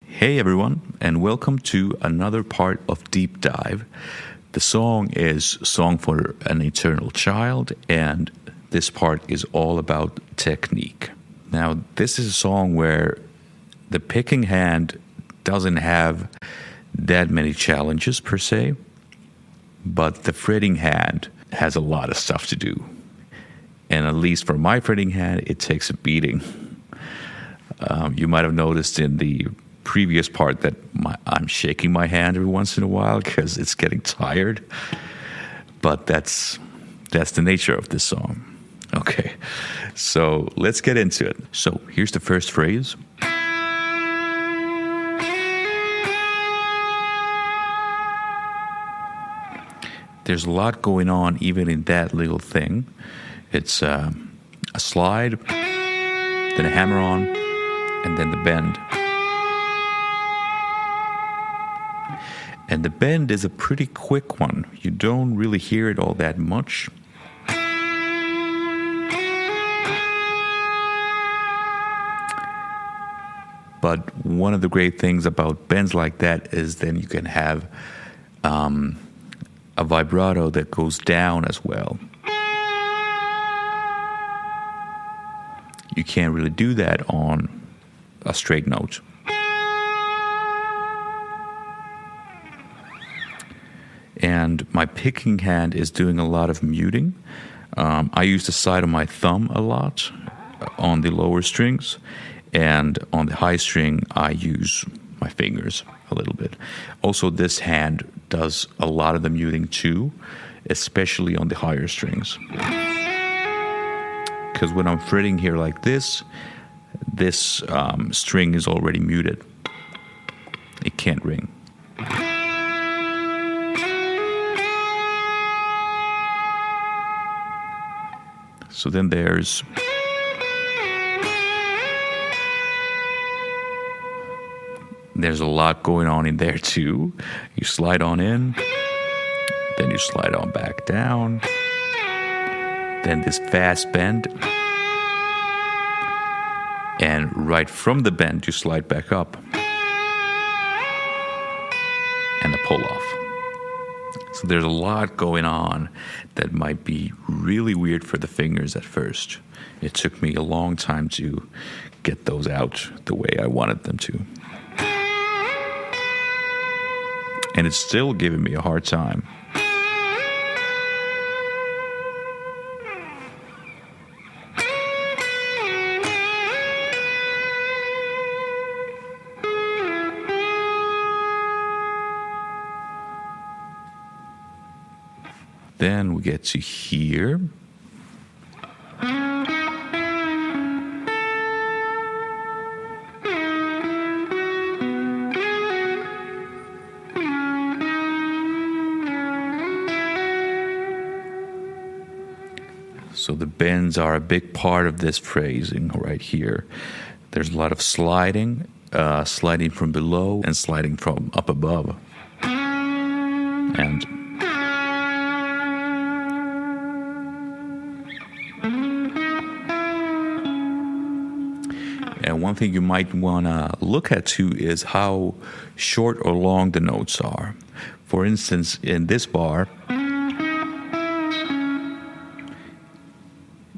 Hey everyone, and welcome to another part of Deep Dive. The song is Song for an Eternal Child, and this part is all about technique. Now, this is a song where the picking hand doesn't have that many challenges per se, but the fretting hand has a lot of stuff to do. And at least for my fretting hand, it takes a beating. You might have noticed in the previous part that I'm shaking my hand every once in a while because it's getting tired. But that's the nature of this song. Okay, so let's get into it. So here's the first phrase. There's a lot going on even in that little thing. It's a slide, then a hammer-on, and then the bend. And the bend is a pretty quick one. You don't really hear it all that much. But one of the great things about bends like that is then you can have a vibrato that goes down as well. You can't really do that on a straight note. And my picking hand is doing a lot of muting. I use the side of my thumb a lot on the lower strings, and on the high string I use my fingers a little bit. Also, this hand does a lot of the muting too, especially on the higher strings. Because when I'm fretting here like this string is already muted. It can't ring. So then there's a lot going on in there too. You slide on in, then you slide on back down, then this fast bend, and right from the bend you slide back up, and a pull off. So there's a lot going on that might be really weird for the fingers at first. It took me a long time to get those out the way I wanted them to. And it's still giving me a hard time. Then we get to here. So the bends are a big part of this phrasing right here. There's a lot of sliding, sliding from below and sliding from up above. And one thing you might want to look at too is how short or long the notes are. For instance, in this bar,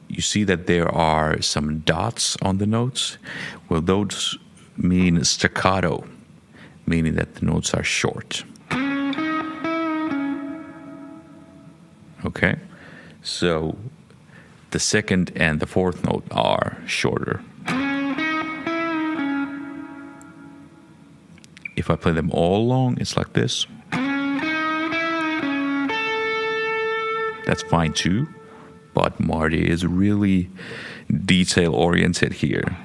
you see that there are some dots on the notes. Well, those mean staccato, meaning that the notes are short. Okay? So the second and the fourth note are shorter. If I play them all long, it's like this. That's fine too, but Marty is really detail-oriented here.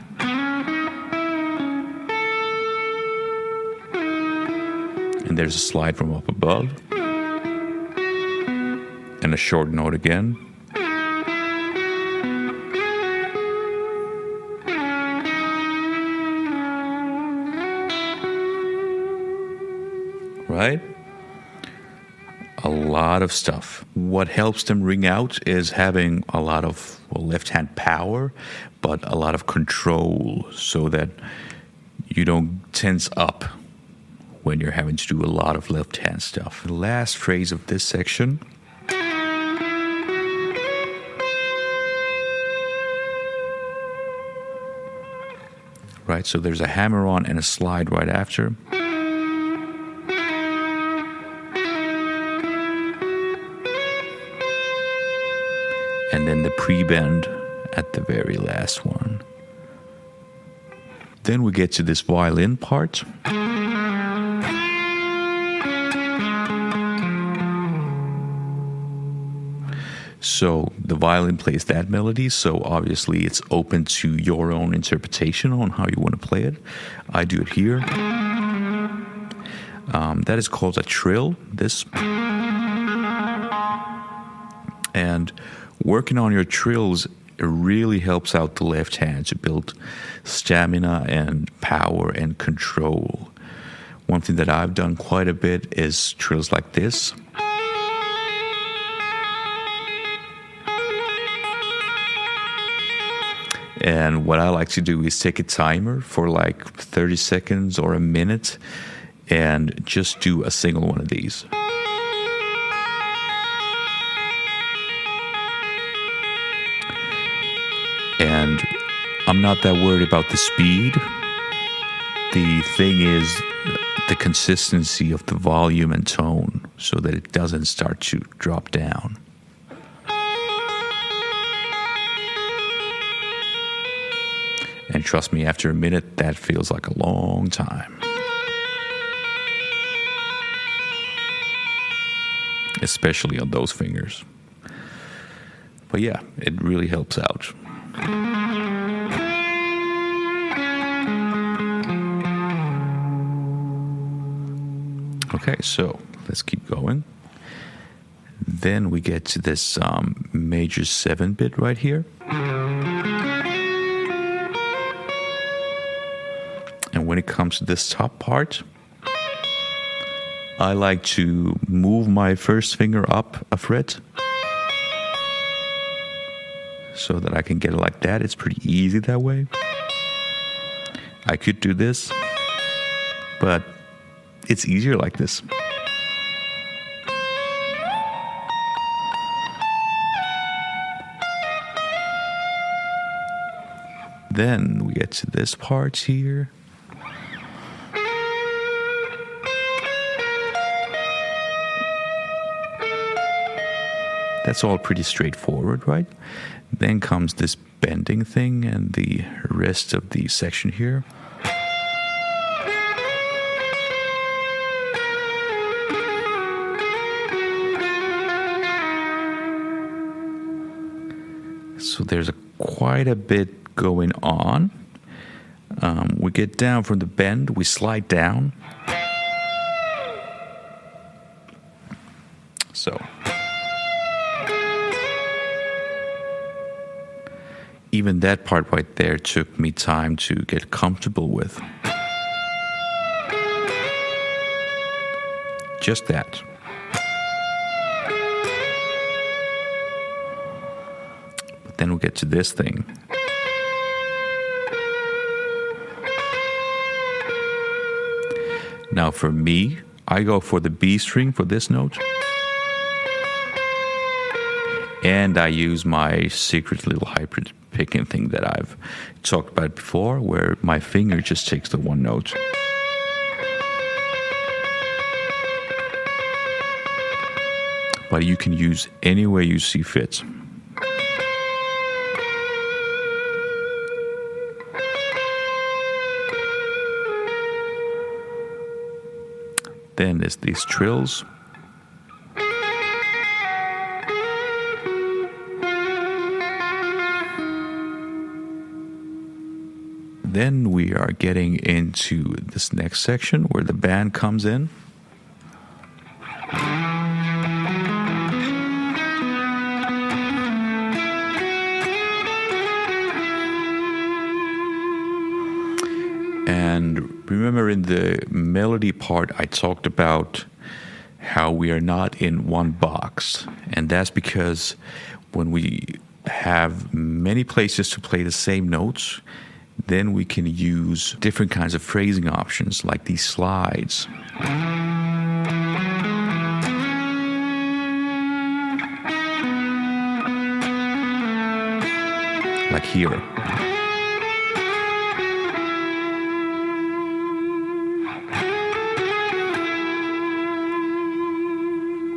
And there's a slide from up above, and a short note again. Right? A lot of stuff. What helps them ring out is having a lot of left hand power, but a lot of control, so that you don't tense up when you're having to do a lot of left hand stuff. The last phrase of this section right, so there's a hammer on and a slide right after. And then the pre-bend at the very last one. Then we get to this violin part. So the violin plays that melody, so obviously it's open to your own interpretation on how you want to play it. I do it here. That is called a trill, this. And working on your trills really helps out the left hand to build stamina and power and control. One thing that I've done quite a bit is trills like this. And what I like to do is take a timer for like 30 seconds or a minute and just do a single one of these. And I'm not that worried about the speed. The thing is the consistency of the volume and tone so that it doesn't start to drop down. And trust me, after a minute, that feels like a long time. Especially on those fingers. But yeah, it really helps out. Okay, so let's keep going. Then we get to this major 7-bit right here. And when it comes to this top part, I like to move my first finger up a fret so that I can get it like that. It's pretty easy that way. I could do this, but it's easier like this. Then we get to this part here. That's all pretty straightforward, right? Then comes this bending thing and the rest of the section here. So there's quite a bit going on. We get down from the bend, we slide down. So even that part right there took me time to get comfortable with. Just that. But then we get to this thing. Now for me, I go for the B string for this note. And I use my secret little hybrid picking thing that I've talked about before, where my finger just takes the one note. But you can use any way you see fit. Then there's these trills. Then we are getting into this next section where the band comes in. And remember in the melody part, I talked about how we are not in one box. And that's because when we have many places to play the same notes, then we can use different kinds of phrasing options like these slides. Like here.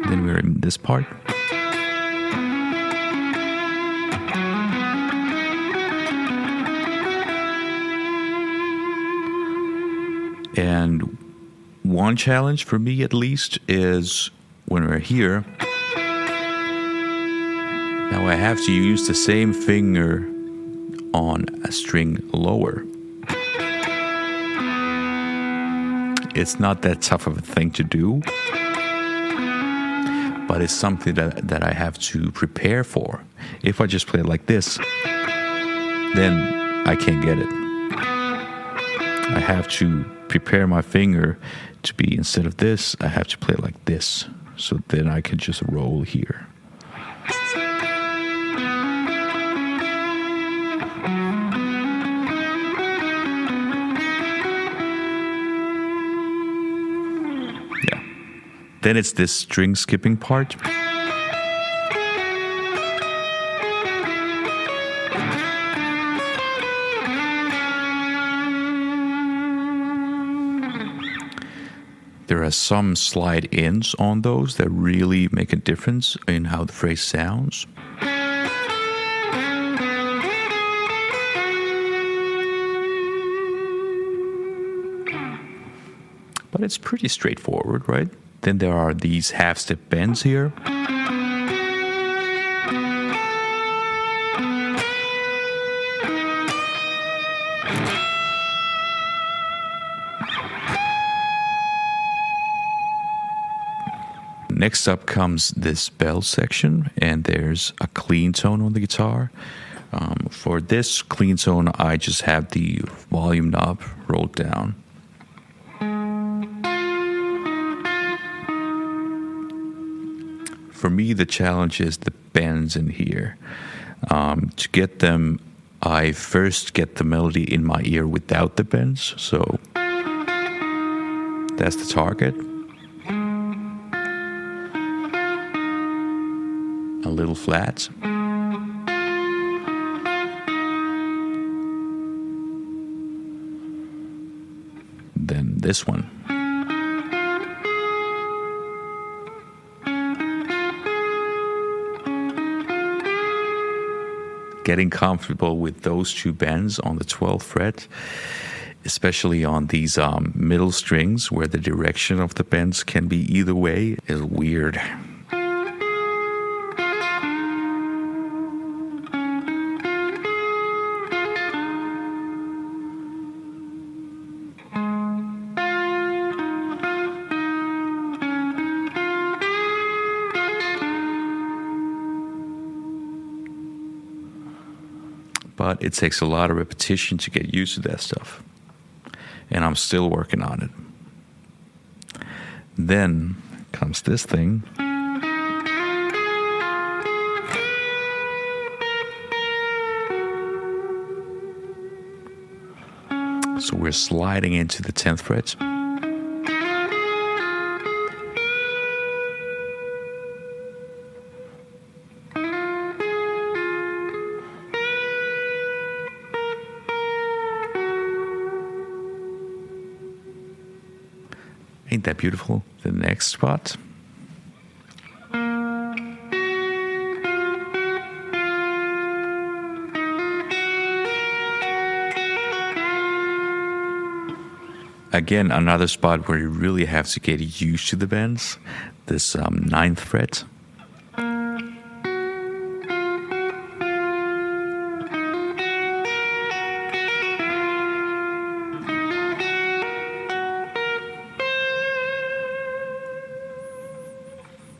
Then we're in this part. And one challenge for me at least is when we're here, now I have to use the same finger on a string lower. It's not that tough of a thing to do, but it's something that I have to prepare for. If I just play it like this, then I can't get it. I have to prepare my finger to be, instead of this, I have to play it like this. So then I can just roll here. Yeah. Then it's this string skipping part. There are some slide ins on those that really make a difference in how the phrase sounds. But it's pretty straightforward, right? Then there are these half-step bends here. Next up comes this bell section, and there's a clean tone on the guitar. For this clean tone, I just have the volume knob rolled down. For me, the challenge is the bends in here. To get them, I first get the melody in my ear without the bends. So that's the target. A little flat. Then this one. Getting comfortable with those two bends on the 12th fret, especially on these middle strings where the direction of the bends can be either way, is weird. But it takes a lot of repetition to get used to that stuff. And I'm still working on it. Then comes this thing. So we're sliding into the 10th fret. Ain't that beautiful? The next spot. Again, another spot where you really have to get used to the bends. This 9th fret.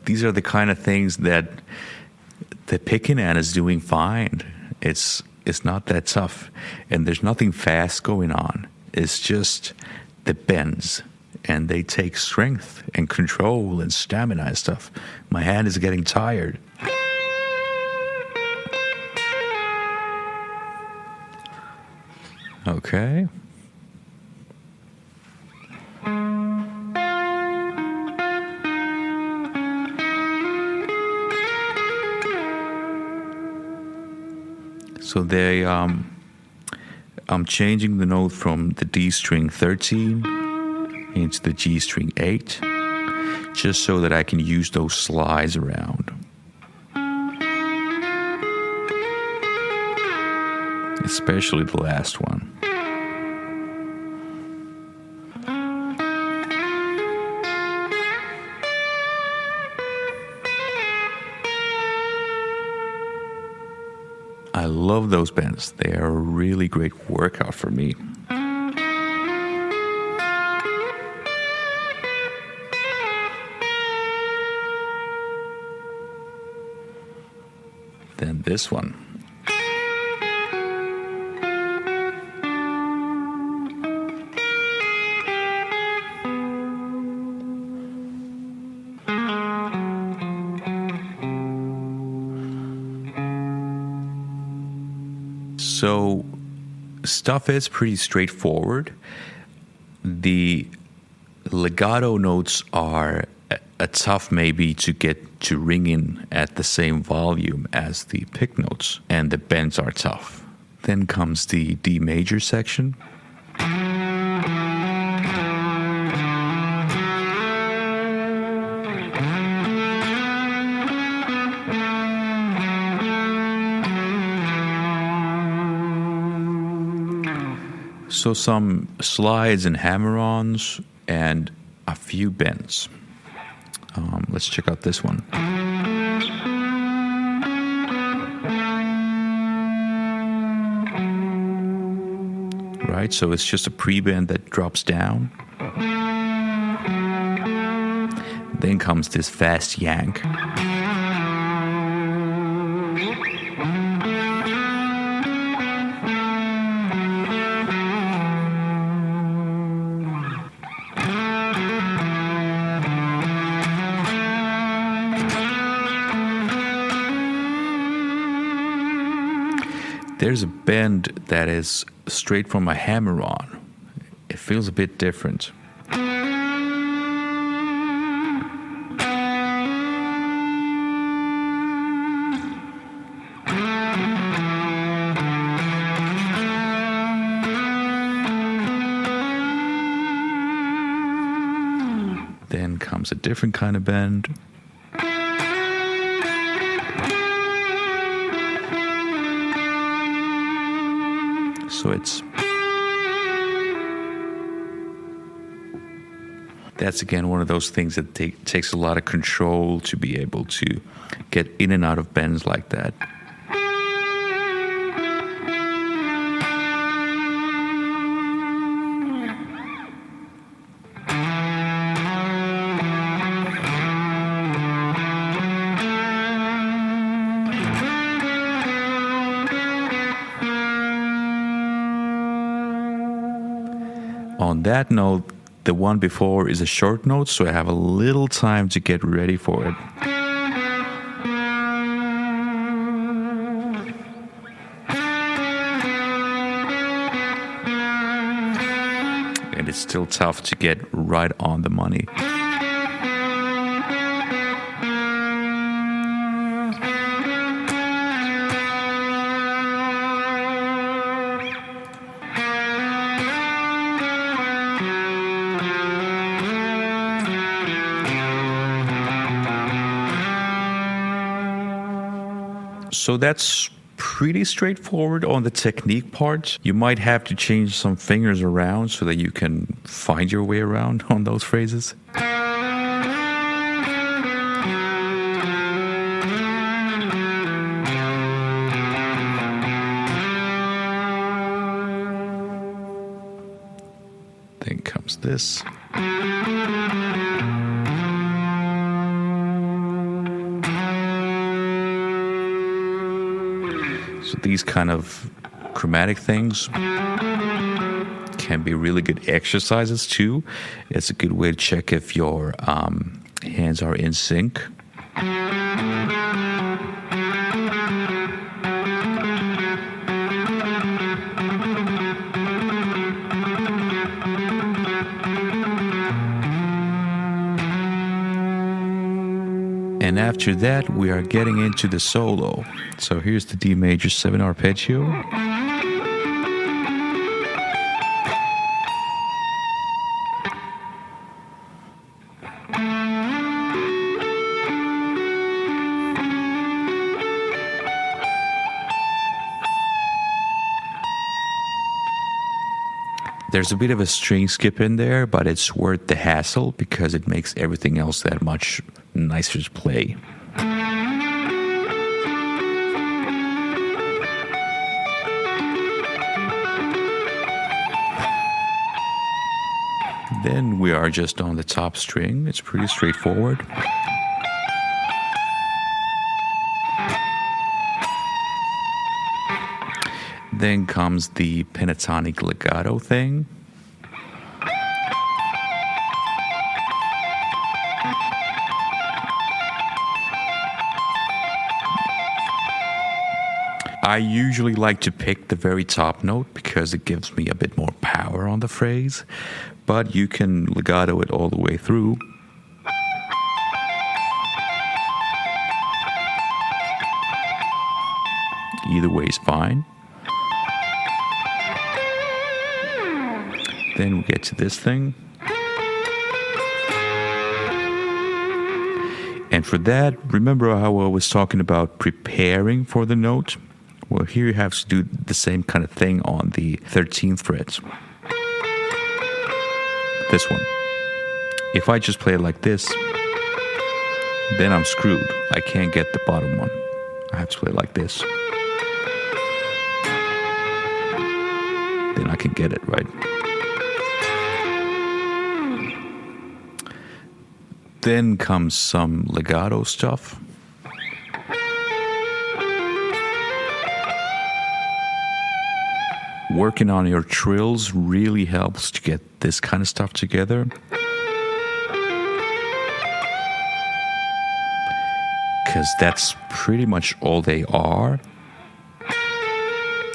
These are the kind of things that the pickaninny is doing fine. It's not that tough, and there's nothing fast going on. It's just the bends, and they take strength and control and stamina and stuff. My hand is getting tired. Okay. So I'm changing the note from the D string 13 into the G string 8, just so that I can use those slides around. Especially the last one. I love those bends. They are a really great workout for me. Then this one. So stuff is pretty straightforward. The legato notes are a tough maybe to get to ring in at the same volume as the pick notes, and the bends are tough. Then comes the D major section. So some slides and hammer-ons and a few bends. Let's check out this one. Right, so it's just a pre-bend that drops down. Then comes this fast yank. There's a bend that is straight from a hammer-on. It feels a bit different. Then comes a different kind of bend. So that's again one of those things that takes a lot of control to be able to get in and out of bends like that. On that note, the one before is a short note, so I have a little time to get ready for it. And it's still tough to get right on the money. So that's pretty straightforward on the technique part. You might have to change some fingers around so that you can find your way around on those phrases. Then comes this. So these kind of chromatic things can be really good exercises too. It's a good way to check if your hands are in sync. And after that, we are getting into the solo. So here's the D major 7 arpeggio. There's a bit of a string skip in there, but it's worth the hassle because it makes everything else that much nicer to play. Then we are just on the top string. It's pretty straightforward. Then comes the pentatonic legato thing. I usually like to pick the very top note because it gives me a bit more power on the phrase, but you can legato it all the way through. Either way is fine. Then we get to this thing. And for that, remember how I was talking about preparing for the note? Well, here you have to do the same kind of thing on the 13th fret. This one. If I just play it like this, then I'm screwed. I can't get the bottom one. I have to play it like this. Then I can get it, right? Then comes some legato stuff. Working on your trills really helps to get this kind of stuff together. Because that's pretty much all they are,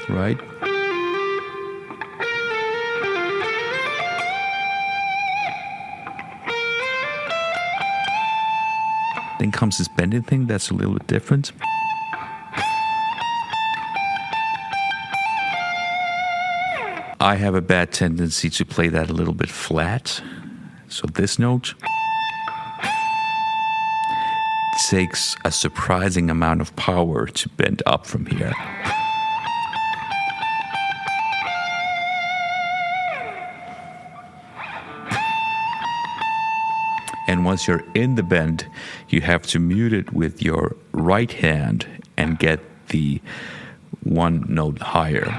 right? Then comes this bending thing that's a little bit different. I have a bad tendency to play that a little bit flat. So this note takes a surprising amount of power to bend up from here. And once you're in the bend, you have to mute it with your right hand and get the one note higher.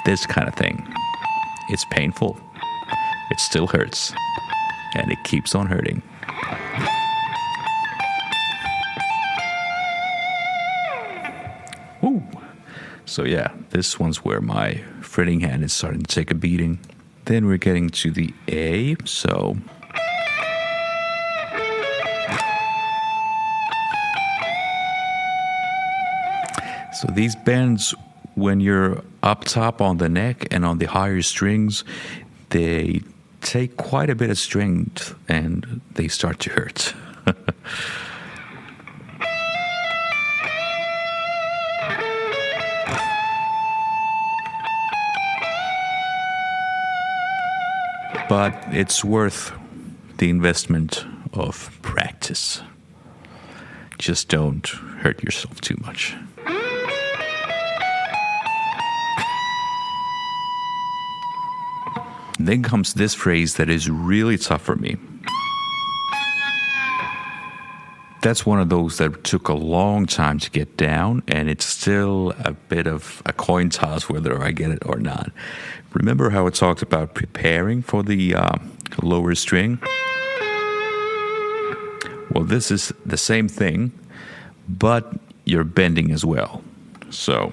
This kind of thing. It's painful. It still hurts. And it keeps on hurting. Ooh. So yeah, this one's where my fretting hand is starting to take a beating. Then we're getting to the A, so these bends, when you're up top on the neck and on the higher strings, they take quite a bit of strength and they start to hurt. But it's worth the investment of practice. Just don't hurt yourself too much. Then comes this phrase that is really tough for me. That's one of those that took a long time to get down, and it's still a bit of a coin toss whether I get it or not. Remember how I talked about preparing for the lower string? Well, this is the same thing, but you're bending as well. So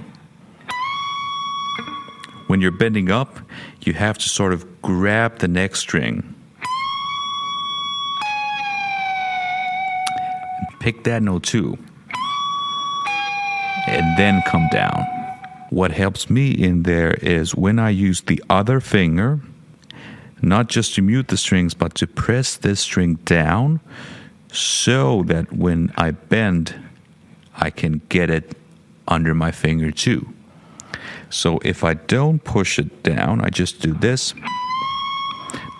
when you're bending up, you have to sort of grab the next string, pick that note too, and then come down. What helps me in there is when I use the other finger, not just to mute the strings, but to press this string down so that when I bend, I can get it under my finger too. So if I don't push it down, I just do this,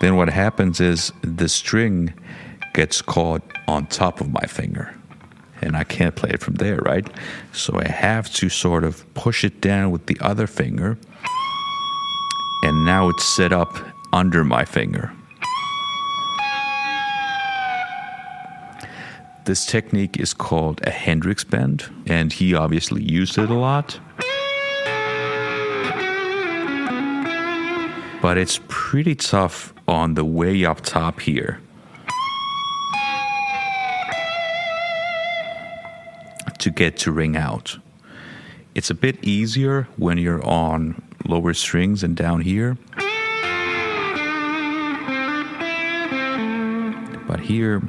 then what happens is the string gets caught on top of my finger. And I can't play it from there, right? So I have to sort of push it down with the other finger. And now it's set up under my finger. This technique is called a Hendrix bend, and he obviously used it a lot. But it's pretty tough on the way up top here to get to ring out. It's a bit easier when you're on lower strings and down here. But here,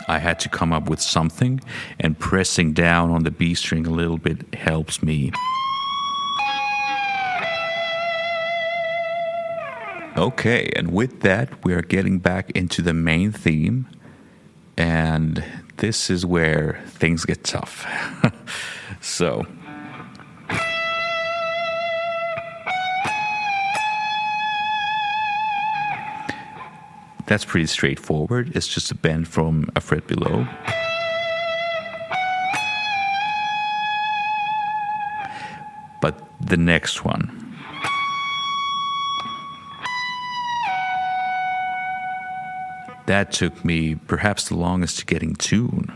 I had to come up with something, and pressing down on the B string a little bit helps me. Okay, and with that, we are getting back into the main theme, and this is where things get tough. So, that's pretty straightforward. It's just a bend from a fret below. But the next one. That took me perhaps the longest to get in tune.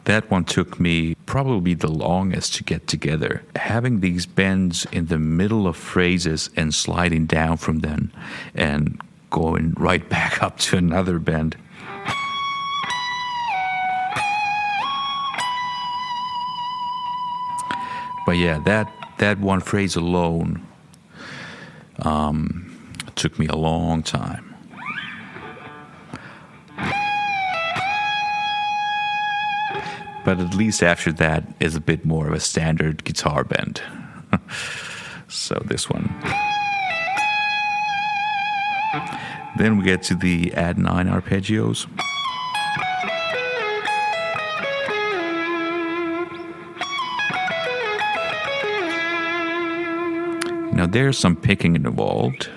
That one took me probably the longest to get together. Having these bends in the middle of phrases and sliding down from them and going right back up to another bend. But yeah, that one phrase alone took me a long time. But at least after that is a bit more of a standard guitar bend. So this one. Then we get to the add 9 arpeggios. Now there's some picking involved.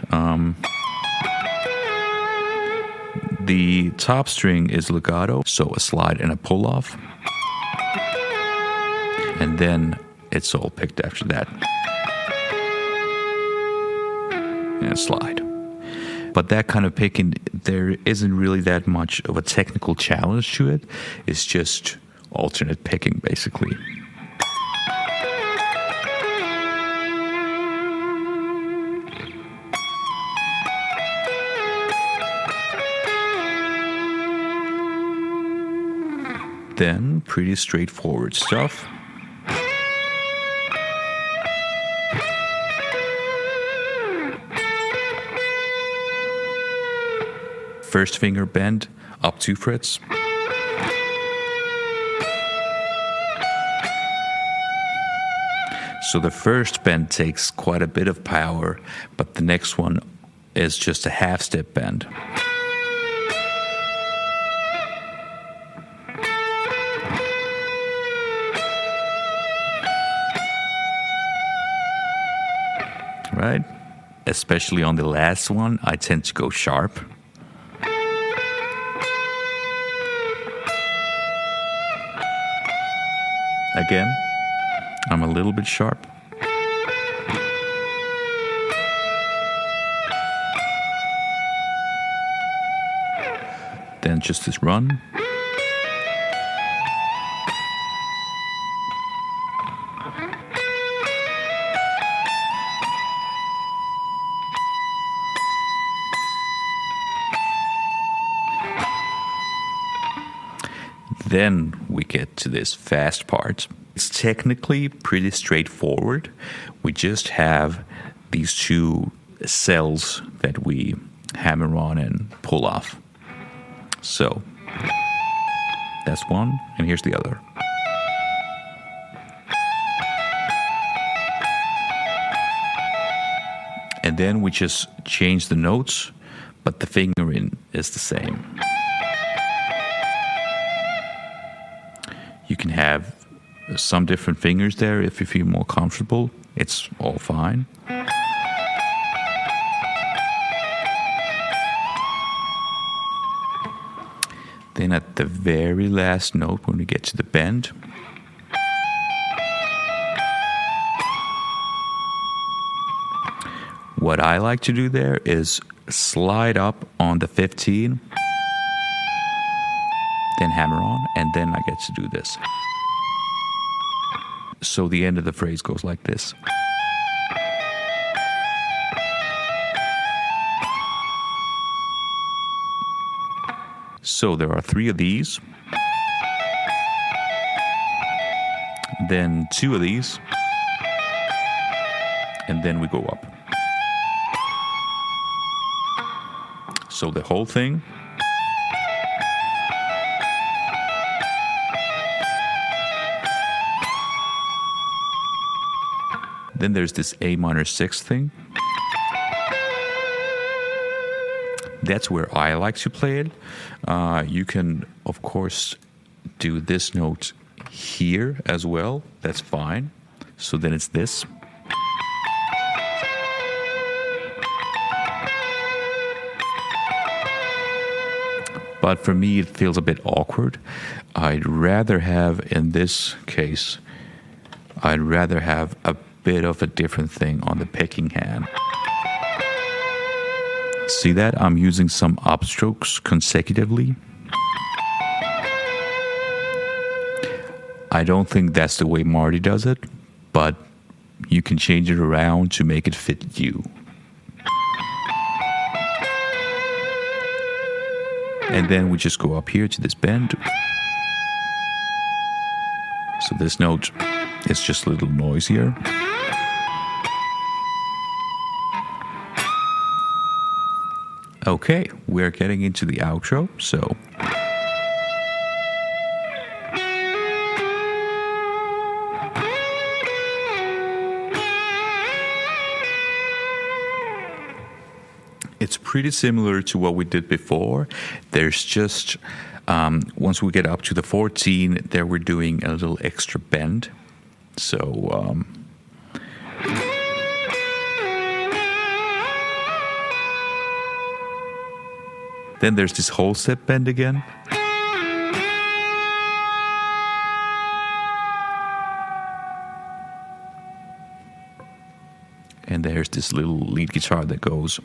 The top string is legato, so a slide and a pull off. And then it's all picked after that. And a slide. But that kind of picking, there isn't really that much of a technical challenge to it. It's just alternate picking, basically. Then, pretty straightforward stuff. First finger bend, up 2 frets. So the first bend takes quite a bit of power, but the next one is just a half step bend. Right? Especially on the last one, I tend to go sharp. Again, I'm a little bit sharp. Then just this run. Then we get to this fast part. It's technically pretty straightforward. We just have these 2 cells that we hammer on and pull off. So That's one, and here's the other. And then we just change the notes, but the fingering is the same. You can have some different fingers there if you feel more comfortable. It's all fine. Then at the very last note, when we get to the bend, what I like to do there is slide up on the 15, then hammer on, and then I get to do this. So the end of the phrase goes like this. So there are 3 of these, then 2 of these, and then we go up. So the whole thing. Then there's this A minor 6 thing. That's where I like to play it. You can, of course, do this note here as well. That's fine. So then it's this. But for me, it feels a bit awkward. I'd rather have, in this case, I'd rather have a bit of a different thing on the picking hand. See that? I'm using some upstrokes consecutively. I don't think that's the way Marty does it, but you can change it around to make it fit you. And then we just go up here to this bend. So this note is just a little noisier. Okay, we're getting into the outro, so it's pretty similar to what we did before. There's just, once we get up to the 14, there we're doing a little extra bend. So, then there's this whole step bend again. And there's this little lead guitar that goes.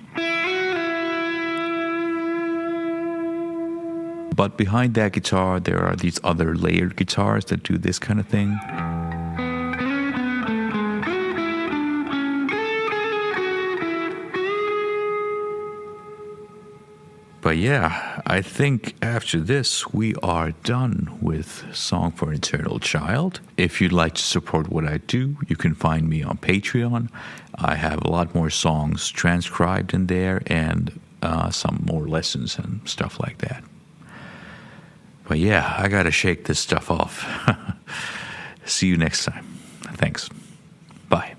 But behind that guitar, there are these other layered guitars that do this kind of thing. But yeah, I think after this, we are done with Song for an Eternal Child. If you'd like to support what I do, you can find me on Patreon. I have a lot more songs transcribed in there and some more lessons and stuff like that. But yeah, I gotta shake this stuff off. See you next time. Thanks. Bye.